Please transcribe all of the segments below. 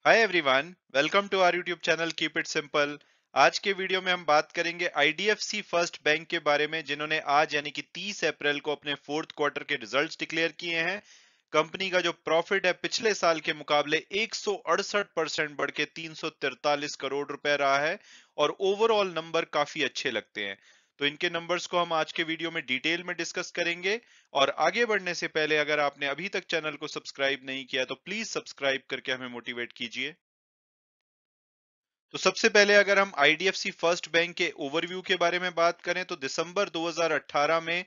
Hi everyone, welcome to our YouTube channel keep it simple. आज के video में हम बात करेंगे आईडीएफसी फर्स्ट बैंक के बारे में, जिन्होंने आज यानी कि 30 अप्रैल को अपने फोर्थ क्वार्टर के रिजल्ट्स डिक्लेयर किए हैं। कंपनी का जो प्रॉफिट है पिछले साल के मुकाबले 168% बढ़ के 343 करोड़ रुपए रहा है और ओवरऑल नंबर काफी अच्छे लगते हैं। तो इनके नंबर्स को हम आज के वीडियो में डिटेल में डिस्कस करेंगे। और आगे बढ़ने से पहले अगर आपने अभी तक चैनल को सब्सक्राइब नहीं किया तो प्लीज सब्सक्राइब करके हमें मोटिवेट कीजिए। तो सबसे पहले अगर हम आईडीएफसी फर्स्ट बैंक के ओवरव्यू के बारे में बात करें तो दिसंबर 2018 में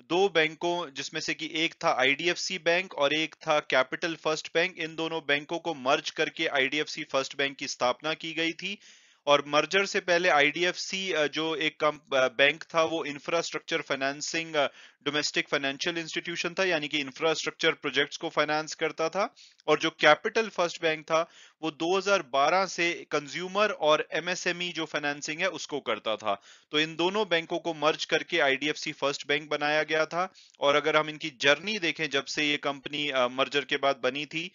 दो बैंकों, जिसमें से कि एक था आईडीएफसी बैंक और एक था कैपिटल फर्स्ट बैंक, इन दोनों बैंकों को मर्ज करके आईडीएफसी फर्स्ट बैंक की स्थापना की गई थी। और मर्जर से पहले आईडीएफसी जो एक बैंक था वो infrastructure financing domestic financial institution था, यानी कि इंफ्रास्ट्रक्चर प्रोजेक्ट्स को फाइनेंस करता था। और जो कैपिटल फर्स्ट बैंक था वो 2012 से कंज्यूमर और एमएसएमई जो फाइनेंसिंग है उसको करता था। तो इन दोनों बैंकों को मर्ज करके आईडीएफसी फर्स्ट बैंक बनाया गया था। और अगर हम इनकी जर्नी देखें जब से ये कंपनी मर्जर के बाद बनी थी,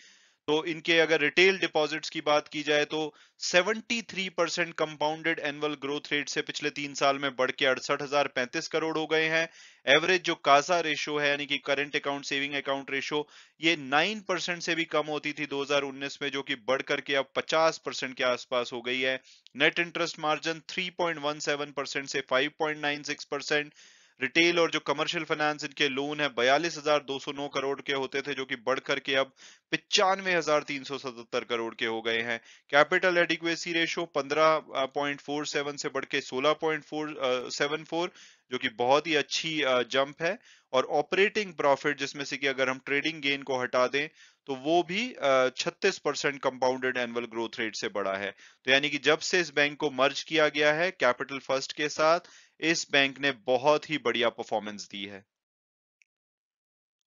तो इनके अगर रिटेल डिपॉजिट्स की बात की जाए तो 73% कंपाउंडेड एनुअल ग्रोथ रेट से पिछले 3 साल में बढ़ के 68,035 करोड़ हो गए हैं। एवरेज जो कासा रेशो है यानी कि current account saving account ratio, ये 9% से भी कम होती थी 2019 में, जो कि बढ़ करके अब 50% के आसपास हो गई है। नेट इंटरेस्ट मार्जिन 3.17% से 5.96%। रिटेल और जो कमर्शियल फाइनेंस इनके लोन है 42,209 करोड़ के होते थे, जो कि बढ़ करके अब 95,377 करोड़ के हो गए हैं। कैपिटल एडिक्वेसी रेशो 15.47 से बढ़ के 16.474, जो कि बहुत ही अच्छी जंप है। और ऑपरेटिंग प्रॉफिट, जिसमें से कि अगर हम ट्रेडिंग गेन को हटा दें तो वो भी 36% कंपाउंडेड एनुअल ग्रोथ रेट से बढ़ा है। तो यानी कि जब से इस बैंक को मर्ज किया गया है कैपिटल फर्स्ट के साथ, इस बैंक ने बहुत ही बढ़िया परफॉर्मेंस दी है।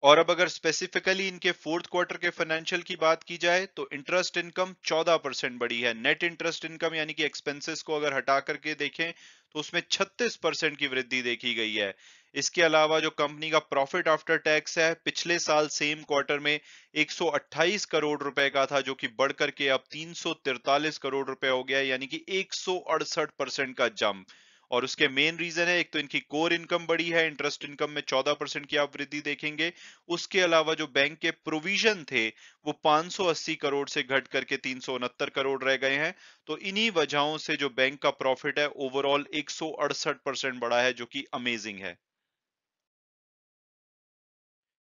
और अब अगर स्पेसिफिकली इनके फोर्थ क्वार्टर के फाइनेंशियल की बात की जाए तो इंटरेस्ट इनकम 14% बढ़ी है। नेट इंटरेस्ट इनकम यानी कि एक्सपेंसेस को अगर हटा करके देखें तो उसमें 36% की वृद्धि देखी गई है। इसके अलावा जो कंपनी का प्रॉफिट आफ्टर टैक्स है पिछले साल सेम क्वार्टर में 128 करोड़ रुपए का था, जो कि बढ़ करके अब 343 करोड़ रुपए हो गया है, यानी कि 168% का जंप। और उसके मेन रीजन है, एक तो इनकी कोर इनकम बढ़ी है, इंटरेस्ट इनकम में 14% की आप वृद्धि देखेंगे। उसके अलावा जो बैंक के प्रोविजन थे वो 580 करोड़ से घट करके 369 करोड़ रह गए हैं। तो इन्हीं वजहों से जो बैंक का प्रॉफिट है ओवरऑल 168% बढ़ा है, जो कि अमेजिंग है।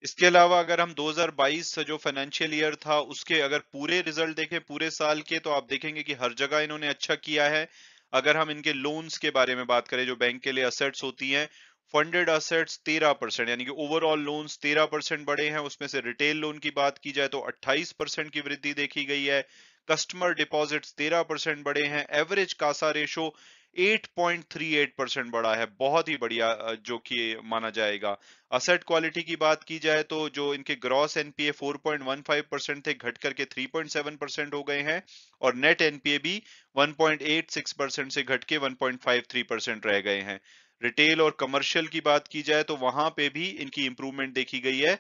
इसके अलावा अगर हम 2022 से जो फाइनेंशियल ईयर था उसके अगर पूरे रिजल्ट देखें पूरे साल के, तो आप देखेंगे कि हर जगह इन्होंने अच्छा किया है। अगर हम इनके लोन्स के बारे में बात करें, जो बैंक के लिए असेट्स होती हैं, फंडेड असेट्स 13%, यानी कि ओवरऑल लोन्स 13% बढ़े हैं। उसमें से रिटेल लोन की बात की जाए तो 28% की वृद्धि देखी गई है। कस्टमर डिपॉजिट्स 13% बढ़े हैं। एवरेज कासा रेशो 8.38% बढ़ा है, बहुत ही बढ़िया जो कि माना जाएगा। असेट क्वालिटी की बात की जाए तो जो इनके ग्रॉस एनपीए 4.15% थे घट करके 3.7% हो गए हैं। और नेट एनपीए भी 1.86% से घट के 1.53% रह गए हैं। रिटेल और कमर्शियल की बात की जाए तो वहां पे भी इनकी इंप्रूवमेंट देखी गई है।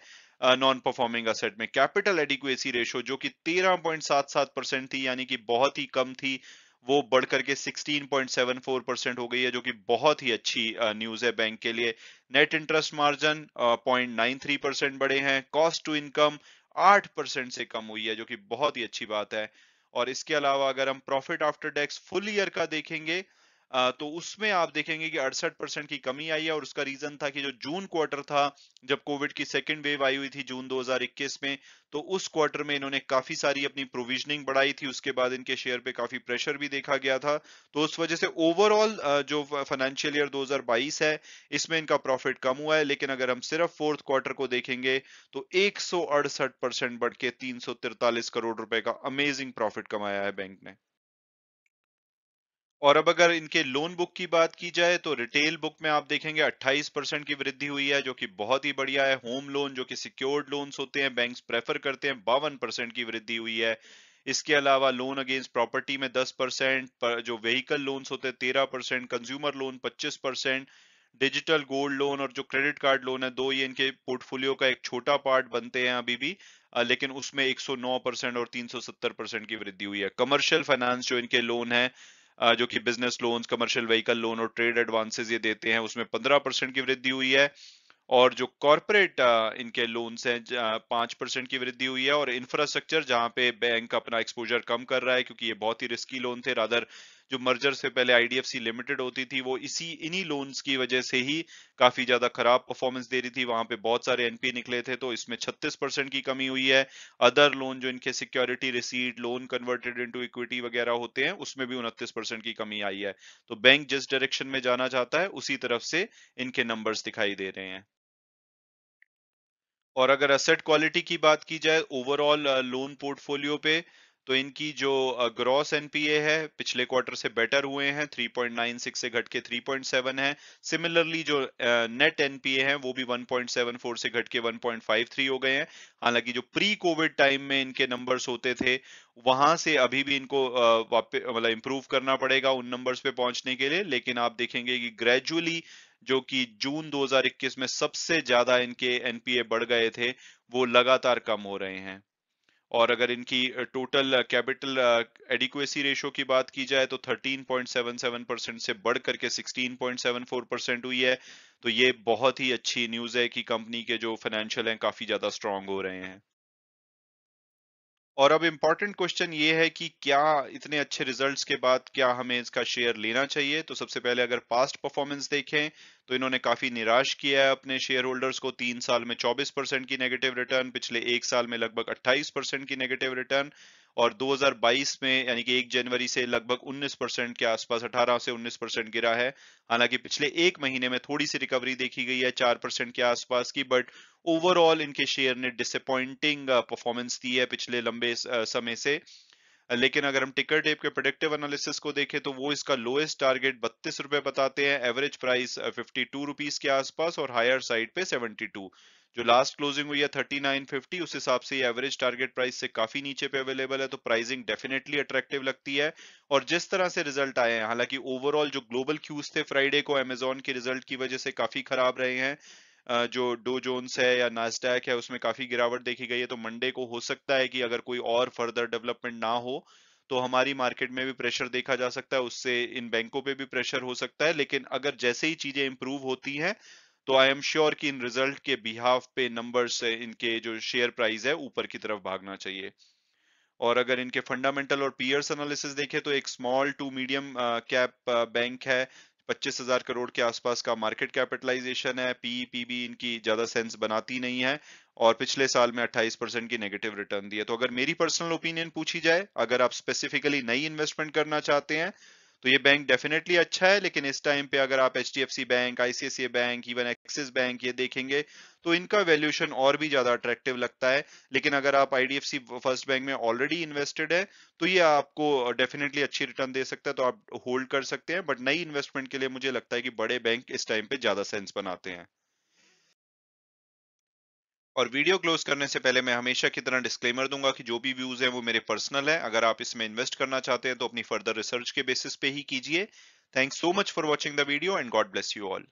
नॉन परफॉर्मिंग असेट में कैपिटल एडिक्वेसी रेशो जो कि 13.77% थी, यानी कि बहुत ही कम थी, वो बढ़ करके 16.74% हो गई है, जो कि बहुत ही अच्छी न्यूज है बैंक के लिए। नेट इंटरेस्ट मार्जिन 0.93% बढ़े हैं। कॉस्ट टू इनकम 8% से कम हुई है, जो कि बहुत ही अच्छी बात है। और इसके अलावा अगर हम profit after tax full year का देखेंगे, तो उसमें आप देखेंगे कि 68% की कमी आई है। और उसका रीजन था कि जो जून क्वार्टर था, जब कोविड की सेकेंड वेव आई हुई थी जून 2021 में, तो उस क्वार्टर में इन्होंने काफी सारी अपनी प्रोविजनिंग बढ़ाई थी। उसके बाद इनके शेयर पे काफी प्रेशर भी देखा गया था। तो उस वजह से ओवरऑल जो फाइनेंशियल ईयर 2022 है, इसमें इनका प्रॉफिट कम हुआ है। लेकिन अगर हम सिर्फ फोर्थ क्वार्टर को देखेंगे तो 168% बढ़ के 343 करोड़ रुपए का अमेजिंग प्रॉफिट कमाया है बैंक ने। और अब अगर इनके लोन बुक की बात की जाए तो रिटेल बुक में आप देखेंगे 28% की वृद्धि हुई है, जो कि बहुत ही बढ़िया है। होम लोन जो कि सिक्योर्ड लोन्स होते हैं, बैंक्स प्रेफर करते हैं, 52% की वृद्धि हुई है। इसके अलावा लोन अगेंस्ट प्रॉपर्टी में 10%, जो व्हीकल लोन्स होते हैं 13%, consumer loan 25%, digital gold loan और जो क्रेडिट कार्ड लोन है, दो ये इनके पोर्टफोलियो का एक छोटा पार्ट बनते हैं अभी भी। लेकिन उसमें 109% और 370% की वृद्धि हुई है। कमर्शियल फाइनेंस जो इनके लोन है, जो कि business loans, commercial vehicle loan और ट्रेड एडवांसेस ये देते हैं, उसमें 15% की वृद्धि हुई है। और जो कॉर्पोरेट इनके लोन्स हैं, 5% की वृद्धि हुई है। और इंफ्रास्ट्रक्चर, जहां पे बैंक अपना एक्सपोजर कम कर रहा है क्योंकि ये बहुत ही रिस्की लोन थे, रादर जो मर्जर से पहले आईडीएफसी लिमिटेड होती थी, वो इन्हीं लोन्स की वजह से ही काफी ज्यादा खराब परफॉर्मेंस दे रही थी, वहां पे बहुत सारे एनपी निकले थे, तो इसमें 36% की कमी हुई है। अदर लोन जो इनके security receipt, loan converted into equity वगैरह होते हैं, उसमें भी 29% की कमी आई है। तो बैंक जिस डायरेक्शन में जाना चाहता है, उसी तरफ से इनके नंबर्स दिखाई दे रहे हैं। और अगर एसेट क्वालिटी की बात की जाए ओवरऑल लोन पोर्टफोलियो पे, तो इनकी जो ग्रॉस एनपीए है पिछले क्वार्टर से बेटर हुए हैं, 3.96 से घट के 3.7 है। सिमिलरली जो नेट एनपीए हैं वो भी 1.74 से घट के 1.53 हो गए हैं। हालांकि जो प्री कोविड टाइम में इनके नंबर्स होते थे, वहां से अभी भी इनको वापस मतलब इंप्रूव करना पड़ेगा उन नंबर्स पे पहुंचने के लिए। लेकिन आप देखेंगे कि ग्रेजुअली, जो कि जून 2021 में सबसे ज्यादा इनके एनपीए बढ़ गए थे, वो लगातार कम हो रहे हैं। और अगर इनकी टोटल कैपिटल एडिक्वेसी रेशो की बात की जाए, तो 13.77% से बढ़ करके 16.74% हुई है। तो ये बहुत ही अच्छी न्यूज है कि कंपनी के जो फाइनेंशियल हैं काफी ज्यादा स्ट्रांग हो रहे हैं। और अब इम्पोर्टेंट क्वेश्चन ये है कि क्या इतने अच्छे रिजल्ट्स के बाद क्या हमें इसका शेयर लेना चाहिए। तो सबसे पहले अगर पास्ट परफॉर्मेंस देखें, तो इन्होंने काफी निराश किया है अपने शेयर होल्डर्स को। 3 साल में 24% की नेगेटिव रिटर्न, पिछले एक साल में लगभग 28% की नेगेटिव रिटर्न, और 2022 में यानी कि 1 जनवरी से लगभग 19% के आसपास, 18 से 19% गिरा है। हालांकि पिछले एक महीने में थोड़ी सी रिकवरी देखी गई है, 4% के आसपास की, बट ओवरऑल इनके शेयर ने डिसअपॉइंटिंग परफॉर्मेंस दी है पिछले लंबे समय से। लेकिन अगर हम टिकर टेप के प्रेडिक्टिव एनालिसिस को देखें, तो वो इसका लोएस्ट टारगेट 32 रुपए बताते हैं, एवरेज प्राइस 52 रुपीस के आसपास, और हायर साइड पे 72। जो लास्ट क्लोजिंग हुई है 39.50, उस हिसाब से एवरेज टारगेट प्राइस से काफी नीचे पे अवेलेबल है, तो प्राइसिंग डेफिनेटली अट्रैक्टिव लगती है। और जिस तरह से रिजल्ट आए हैं, हालांकि ओवरऑल जो ग्लोबल क्यूज थे फ्राइडे को अमेजोन के रिजल्ट की वजह से काफी खराब रहे हैं। जो डो जोन्स है या नास्डैक है, उसमें काफी गिरावट देखी गई है। तो मंडे को हो सकता है कि अगर कोई और फर्दर डेवलपमेंट ना हो, तो हमारी मार्केट में भी प्रेशर देखा जा सकता है, उससे इन बैंकों पे भी प्रेशर हो सकता है। लेकिन अगर जैसे ही चीजें इंप्रूव होती हैं, तो आई एम श्योर कि इन रिजल्ट के बिहाफ पे नंबर्स, इनके जो शेयर प्राइस है, ऊपर की तरफ भागना चाहिए। और अगर इनके फंडामेंटल और पीयर्स एनालिसिस देखें, तो एक small to medium cap bank है, 25,000 करोड़ के आसपास का मार्केट कैपिटलाइजेशन है, पी पीबी इनकी ज्यादा सेंस बनाती नहीं है, और पिछले साल में 28% की नेगेटिव रिटर्न दी है। तो अगर मेरी पर्सनल ओपिनियन पूछी जाए, अगर आप स्पेसिफिकली नई इन्वेस्टमेंट करना चाहते हैं, तो ये बैंक डेफिनेटली अच्छा है। लेकिन इस टाइम पे अगर आप HDFC bank, ICICI bank, even axis bank ये देखेंगे, तो इनका वैल्यूएशन और भी ज्यादा अट्रैक्टिव लगता है। लेकिन अगर आप आईडीएफसी फर्स्ट बैंक में ऑलरेडी इन्वेस्टेड है, तो ये आपको डेफिनेटली अच्छी रिटर्न दे सकता है, तो आप होल्ड कर सकते हैं। बट नई इन्वेस्टमेंट के लिए मुझे लगता है कि बड़े बैंक इस टाइम पे ज्यादा सेंस बनाते हैं। और वीडियो क्लोज करने से पहले मैं हमेशा की तरह डिस्क्लेमर दूंगा कि जो भी व्यूज हैं वो मेरे पर्सनल है। अगर आप इसमें इन्वेस्ट करना चाहते हैं, तो अपनी फर्दर रिसर्च के बेसिस पे ही कीजिए। Thanks so much for watching the video, and God bless you all.